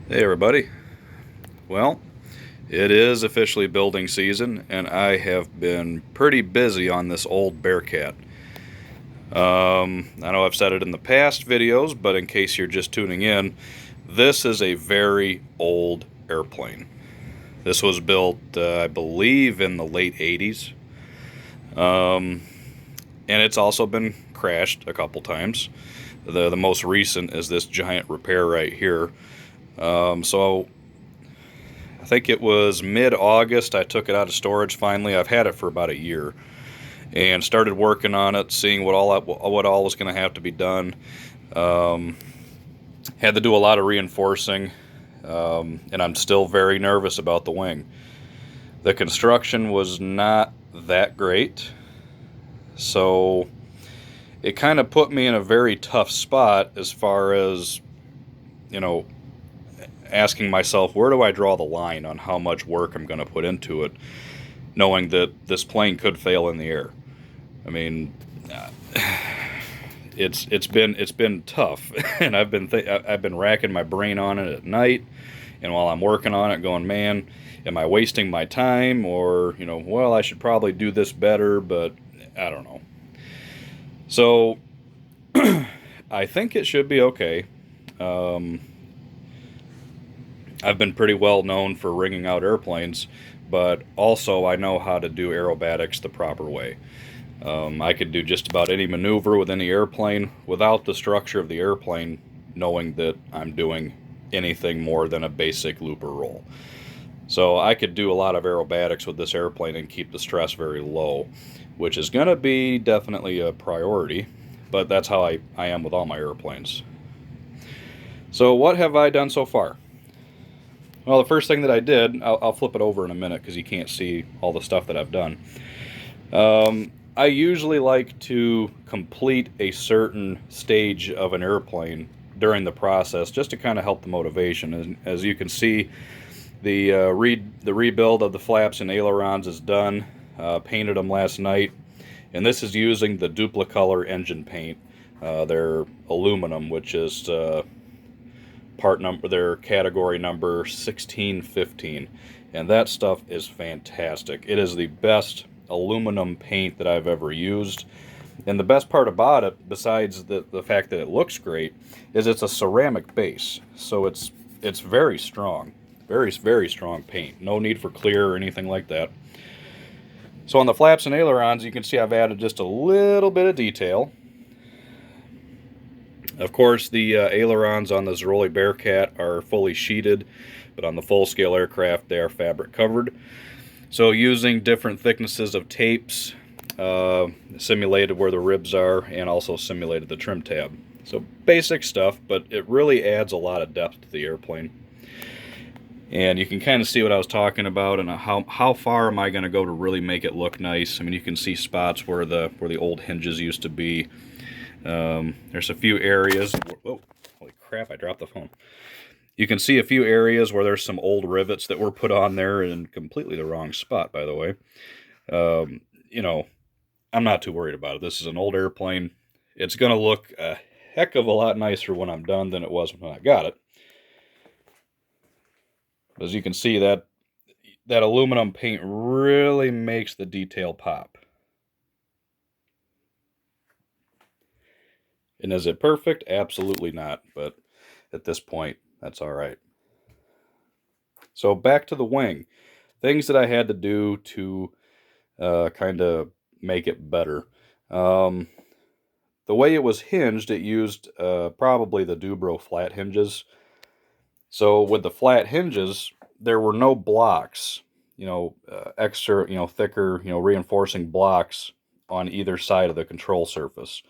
Hey everybody. Well, it is officially building season, and I have been pretty busy on this old Bearcat. I know I've said it in the past videos, but in case you're just tuning in, this is a very old airplane. This was built, I believe, in the late 80s, and it's also been crashed a couple times. The most recent is this giant repair right here. So I think it was mid-August I took it out of storage finally. I've had it for about a year and started working on it, seeing what all was going to have to be done. Um, Had to do a lot of reinforcing, and I'm still very nervous about the wing. The construction was not that great, so it kind of put me in a very tough spot as far as, you know, asking myself, where do I draw the line on how much work I'm going to put into it, knowing that this plane could fail in the air. I mean, it's been tough, and I've been racking my brain on it at night, and while I'm working on it, going, man, am I wasting my time, or well, I should probably do this better, but I don't know. So I think it should be okay. Um, I've been pretty well known for ringing out airplanes, but also I know how to do aerobatics the proper way. I could do just about any maneuver with any airplane without the structure of the airplane knowing that I'm doing anything more than a basic loop or roll. So I could do a lot of aerobatics with this airplane and keep the stress very low, which is going to be definitely a priority, but that's how I am with all my airplanes. So what have I done so far? Well, the first thing that I did, I'll flip it over in a minute because you can't see all the stuff that I've done. I usually like to complete a certain stage of an airplane during the process just to kind of help the motivation. As you can see, the rebuild of the flaps and ailerons is done. Painted them last night, and this is using the Duplicolor engine paint. They're aluminum, which is their category number 1615, and that stuff is fantastic. It is the best aluminum paint that I've ever used. And the best part about it, besides the fact that it looks great, is it's a ceramic base. So it's very strong. Very strong paint. No need for clear or anything like that. So on the flaps and ailerons, you can see I've added just a little bit of detail. Of course, the ailerons on the Ziroli Bearcat are fully sheeted, but on the full-scale aircraft, they are fabric covered. So using different thicknesses of tapes, simulated where the ribs are, and also simulated the trim tab. So basic stuff, but it really adds a lot of depth to the airplane. And you can kind of see what I was talking about, and how far am I going to go to really make it look nice. I mean, you can see spots where the old hinges used to be. There's a few areas. Whoa, holy crap! I dropped the phone. You can see a few areas where there's some old rivets that were put on there in completely the wrong spot, by the way. Um, you know, I'm not too worried about it. This is an old airplane. It's going to look a heck of a lot nicer when I'm done than it was when I got it. As you can see, that aluminum paint really makes the detail pop. And is it perfect? Absolutely not. But at this point, that's all right. So back to the wing. Things that I had to do to kind of make it better. Um, the way it was hinged, it used probably the Dubro flat hinges. So with the flat hinges, there were no blocks, extra, thicker, reinforcing blocks on either side of the control surface.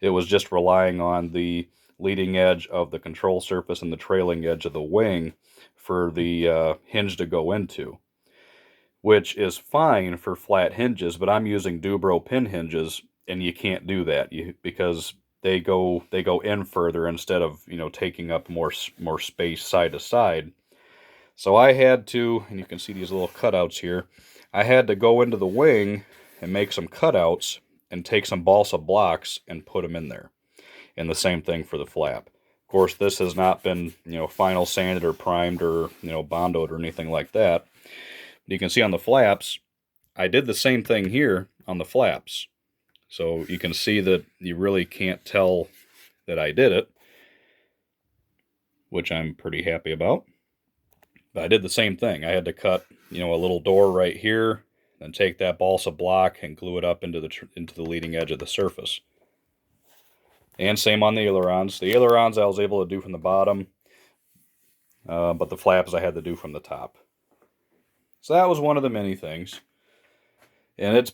It was just relying on the leading edge of the control surface and the trailing edge of the wing for the hinge to go into, which is fine for flat hinges, but I'm using Dubro pin hinges, and you can't do that because they go in further instead of taking up more space side to side. So I had to, and you can see these little cutouts here. I had to go into the wing and make some cutouts and take some balsa blocks and put them in there. And the same thing for the flap. Of course, this has not been, final sanded or primed or, bondoed or anything like that. You can see on the flaps, I did the same thing here on the flaps. So you can see that you really can't tell that I did it, which I'm pretty happy about. But I did the same thing. I had to cut, a little door right here, then take that balsa block and glue it up into the leading edge of the surface. And same on the ailerons. The ailerons I was able to do from the bottom, but the flaps I had to do from the top. So that was one of the many things. And it's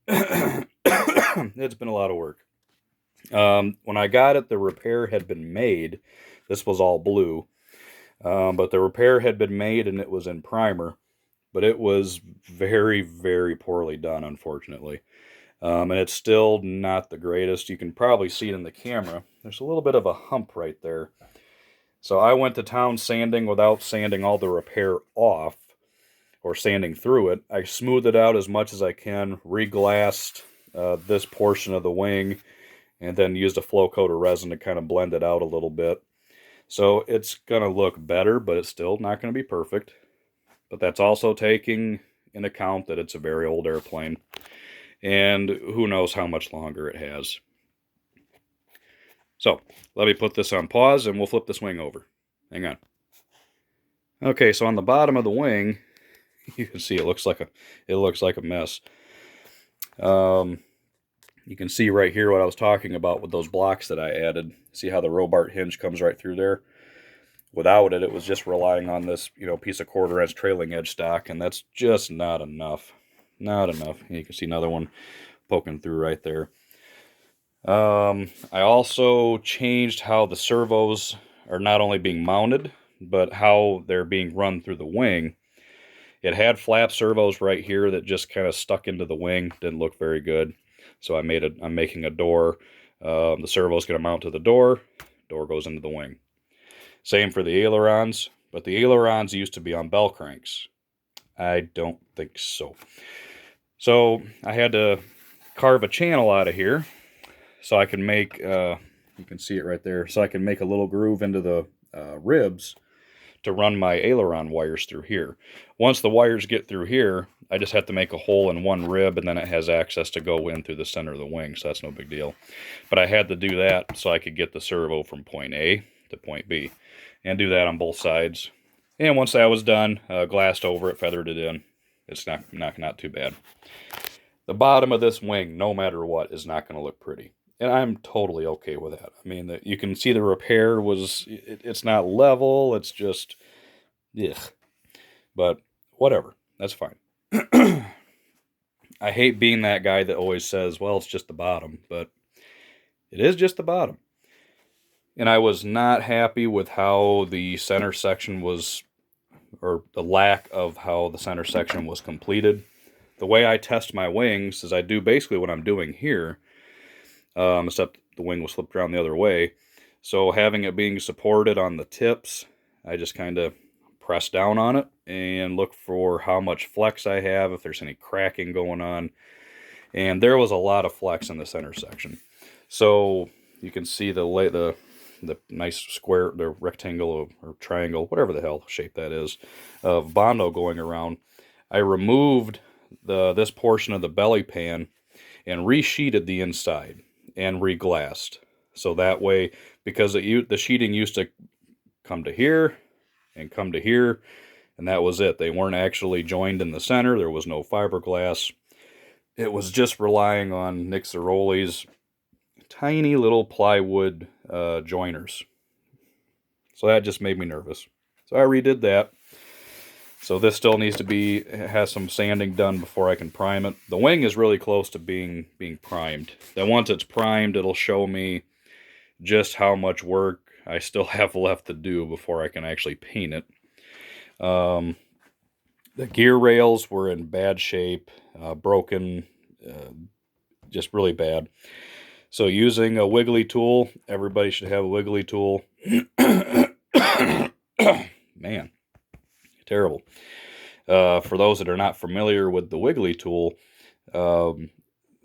it's been a lot of work. When I got it, the repair had been made. This was all blue. But the repair had been made and it was in primer. But it was very, very poorly done, unfortunately. And it's still not the greatest. You can probably see it in the camera. There's a little bit of a hump right there. So I went to town sanding without sanding all the repair off, or sanding through it. I smoothed it out as much as I can, re-glassed this portion of the wing, and then used a flow coat of resin to kind of blend it out a little bit. So it's going to look better, but it's still not going to be perfect. But that's also taking in account that it's a very old airplane, and who knows how much longer it has. So let me put this on pause and we'll flip this wing over. Hang on. Okay, so on the bottom of the wing, you can see it looks like a mess. You can see right here what I was talking about with those blocks that I added. See how the Robart hinge comes right through there? Without it, it was just relying on this, piece of 1/4 inch trailing edge stock, and that's just not enough. Not enough. You can see another one poking through right there. I also changed how the servos are not only being mounted, but how they're being run through the wing. It had flap servos right here that just kind of stuck into the wing. Didn't look very good. So I'm making a door. The servo's going to mount to the door. Door goes into the wing. Same for the ailerons, but the ailerons used to be on bell cranks. I don't think so. So I had to carve a channel out of here so I can make, you can see it right there, so I can make a little groove into the ribs to run my aileron wires through here. Once the wires get through here, I just have to make a hole in one rib, and then it has access to go in through the center of the wing, so that's no big deal. But I had to do that so I could get the servo from point A to point B, and do that on both sides. And once that was done, glassed over it, feathered it in. It's not too bad. The bottom of this wing, no matter what, is not going to look pretty. And I'm totally okay with that. I mean, you can see the repair was, it's not level, it's just, ugh. But whatever, that's fine. I hate being that guy that always says, well, it's just the bottom, but it is just the bottom. And I was not happy with how the center section was, or the lack of how the center section was completed. The way I test my wings is I do basically what I'm doing here, except the wing was flipped around the other way. So having it being supported on the tips, I just kind of press down on it and look for how much flex I have, if there's any cracking going on. And there was a lot of flex in the center section. So you can see the nice square, the rectangle or triangle, whatever the hell shape that is, of Bondo going around. I removed this portion of the belly pan and resheeted the inside and reglassed. So that way, because the sheeting used to come to here and come to here, and that was it. They weren't actually joined in the center. There was no fiberglass. It was just relying on Nick Ziroli's tiny little plywood joiners. So that just made me nervous. So I redid that. So this still needs to has some sanding done before I can prime it. The wing is really close to being primed. Then once it's primed, it'll show me just how much work I still have left to do before I can actually paint it. The gear rails were in bad shape, broken, just really bad. So using a wiggly tool, everybody should have a wiggly tool. Man, terrible. For those that are not familiar with the wiggly tool,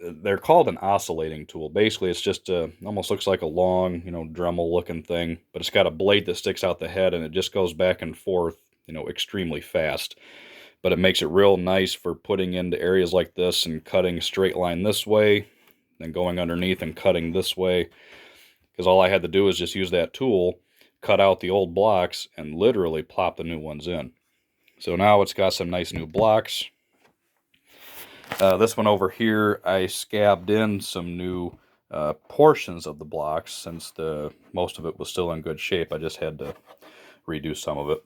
they're called an oscillating tool. Basically, it's just almost looks like a long, Dremel looking thing, but it's got a blade that sticks out the head, and it just goes back and forth, extremely fast. But it makes it real nice for putting into areas like this and cutting straight line this way, then going underneath and cutting this way. Because all I had to do was just use that tool, cut out the old blocks, and literally plop the new ones in. So now it's got some nice new blocks. This one over here, I scabbed in some new portions of the blocks since most of it was still in good shape. I just had to redo some of it.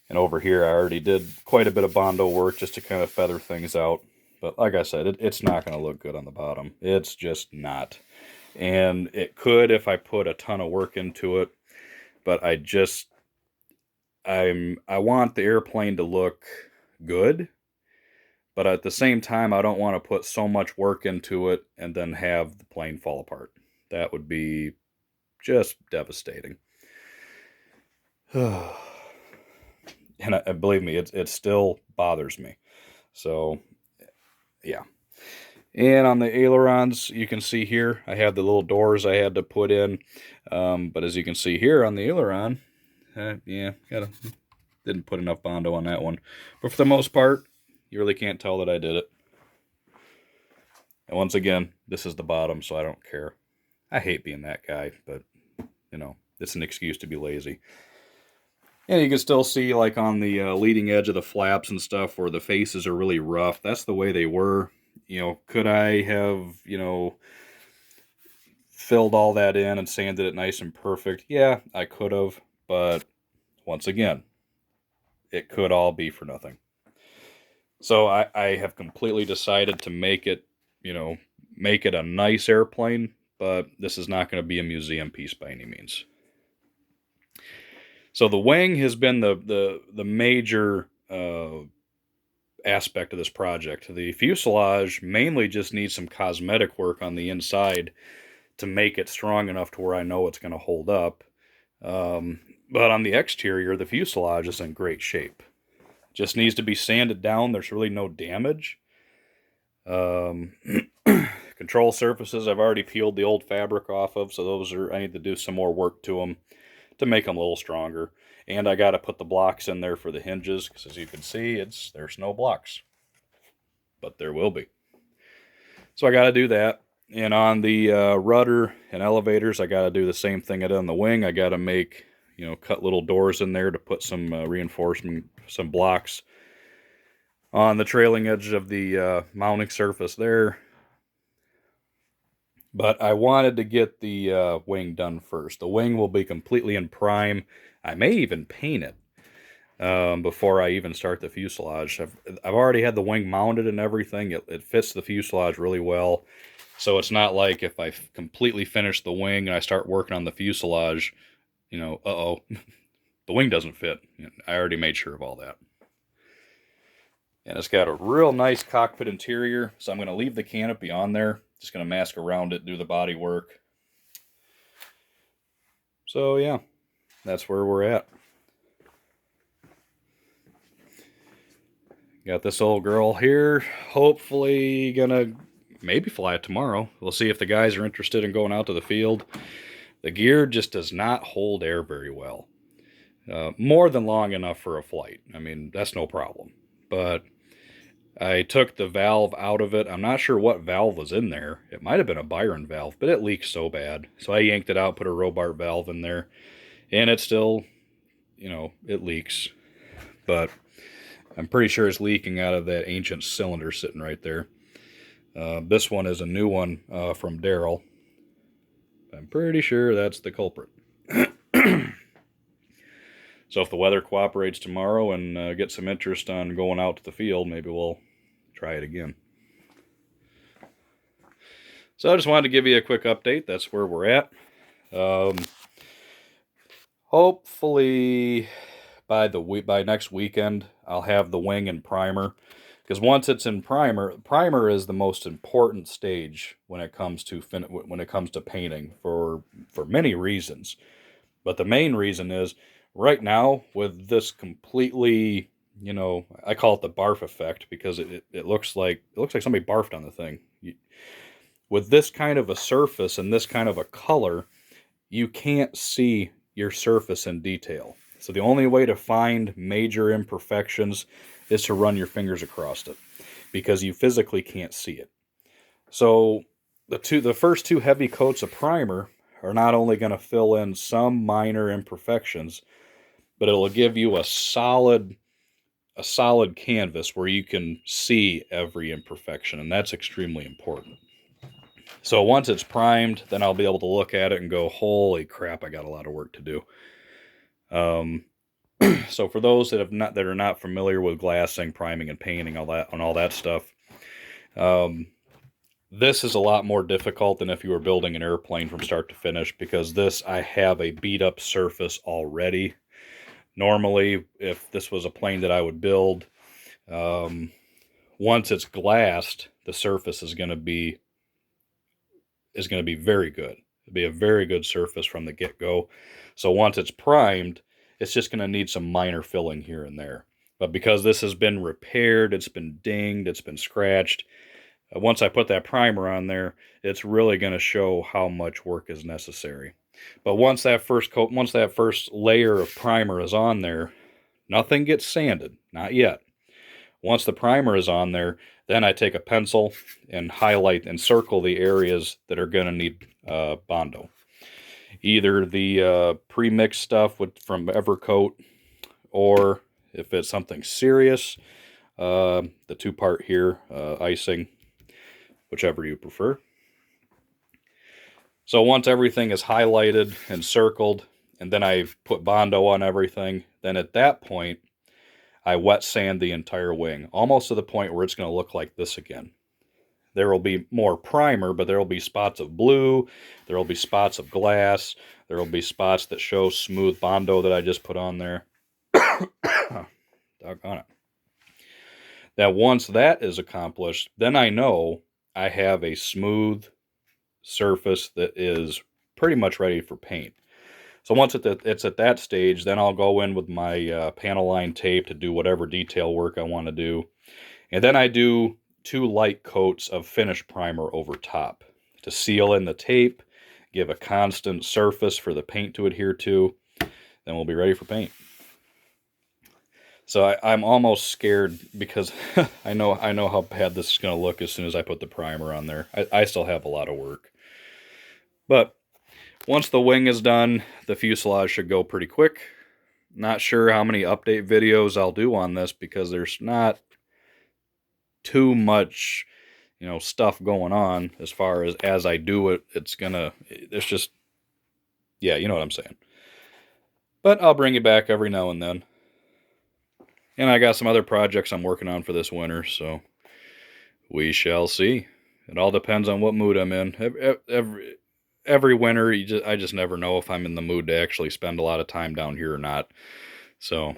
And over here, I already did quite a bit of Bondo work just to kind of feather things out. But like I said, it's not going to look good on the bottom. It's just not. And it could if I put a ton of work into it. But I want the airplane to look good. But at the same time, I don't want to put so much work into it and then have the plane fall apart. That would be just devastating. And believe me, it still bothers me. So, yeah. And on the ailerons, you can see here, I have the little doors I had to put in. But as you can see here on the aileron, didn't put enough Bondo on that one. But for the most part, you really can't tell that I did it. And once again, this is the bottom, so I don't care. I hate being that guy, but, it's an excuse to be lazy. And you can still see, like, on the leading edge of the flaps and stuff where the faces are really rough. That's the way they were. Could I have, filled all that in and sanded it nice and perfect? Yeah, I could have. But, once again, it could all be for nothing. So I have completely decided to make it a nice airplane, but this is not going to be a museum piece by any means. So the wing has been the major aspect of this project. The fuselage mainly just needs some cosmetic work on the inside to make it strong enough to where I know it's going to hold up. But on the exterior, the fuselage is in great shape. Just needs to be sanded down. There's really no damage. Control surfaces I've already peeled the old fabric off of, so I need to do some more work to them to make them a little stronger. And I got to put the blocks in there for the hinges, because as you can see, there's no blocks. But there will be. So I got to do that. And on the rudder and elevators, I got to do the same thing I did on the wing. I got to make, cut little doors in there to put some reinforcement, some blocks on the trailing edge of the mounting surface there. But I wanted to get the wing done first. The wing will be completely in prime. I may even paint it before I even start the fuselage. I've already had the wing mounted and everything. It fits the fuselage really well. So it's not like if I completely finish the wing and I start working on the fuselage, the wing doesn't fit. I already made sure of all that. And it's got a real nice cockpit interior, so I'm going to leave the canopy on there. Just going to mask around it, do the body work. So yeah, that's where we're at. Got this old girl here, hopefully gonna maybe fly it tomorrow. We'll see if the guys are interested in going out to the field. The gear just does not hold air very well. More than long enough for a flight. I mean, that's no problem. But I took the valve out of it. I'm not sure what valve was in there. It might have been a Byron valve, but it leaked so bad. So I yanked it out, put a Robart valve in there, and it still, it leaks. But I'm pretty sure it's leaking out of that ancient cylinder sitting right there. This one is a new one from Daryl. I'm pretty sure that's the culprit. So if the weather cooperates tomorrow and get some interest on going out to the field, maybe we'll try it again. So I just wanted to give you a quick update. That's where we're at. Hopefully by next weekend I'll have the wing in primer, because once it's in primer is the most important stage when it comes to painting for many reasons. But the main reason is right now with this completely you know, I call it the barf effect because it looks like somebody barfed on the thing. With this kind of a surface and this kind of a color, you can't see your surface in detail. So the only way to find major imperfections is to run your fingers across it because you physically can't see it. So the first two heavy coats of primer are not only going to fill in some minor imperfections, but it'll give you a solid canvas where you can see every imperfection, and that's extremely important. So once it's primed, then I'll be able to look at it and go, holy crap, I got a lot of work to do. So for those that are not familiar with glassing, priming, and painting, all that stuff, this is a lot more difficult than if you were building an airplane from start to finish, because this, I have a beat up surface already. Normally, if this was a plane that I would build, once it's glassed, the surface is going to be very good. It'll be a very good surface from the get-go. So once it's primed, it's just going to need some minor filling here and there. But because this has been repaired, it's been dinged, it's been scratched, once I put that primer on there, it's really going to show how much work is necessary. But once that first layer of primer is on there, nothing gets sanded, not yet. Once the primer is on there, then I take a pencil and highlight and circle the areas that are going to need Bondo. Either the pre-mixed stuff from Evercoat, or if it's something serious, the two-part here, icing, whichever you prefer. So once everything is highlighted and circled, and then I've put Bondo on everything, then at that point, I wet sand the entire wing, almost to the point where it's going to look like this again. There will be more primer, but there will be spots of blue, there will be spots of glass, there will be spots that show smooth Bondo that I just put on there. Doggone it. Now once that is accomplished, then I know I have a smooth surface that is pretty much ready for paint. So once it's at that stage, then I'll go in with my panel line tape to do whatever detail work I want to do. And then I do 2 light coats of finish primer over top to seal in the tape, give a constant surface for the paint to adhere to. Then we'll be ready for paint. So I'm almost scared because I know how bad this is going to look as soon as I put the primer on there. I still have a lot of work. But once the wing is done, the fuselage should go pretty quick. Not sure how many update videos I'll do on this because there's not too much, stuff going on as far as I do it. It's just, yeah, you know what I'm saying. But I'll bring you back every now and then. And I got some other projects I'm working on for this winter, so we shall see. It all depends on what mood I'm in. Every winter, I just never know if I'm in the mood to actually spend a lot of time down here or not. So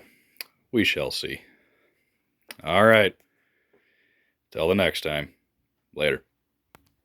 we shall see. All right. Till the next time. Later.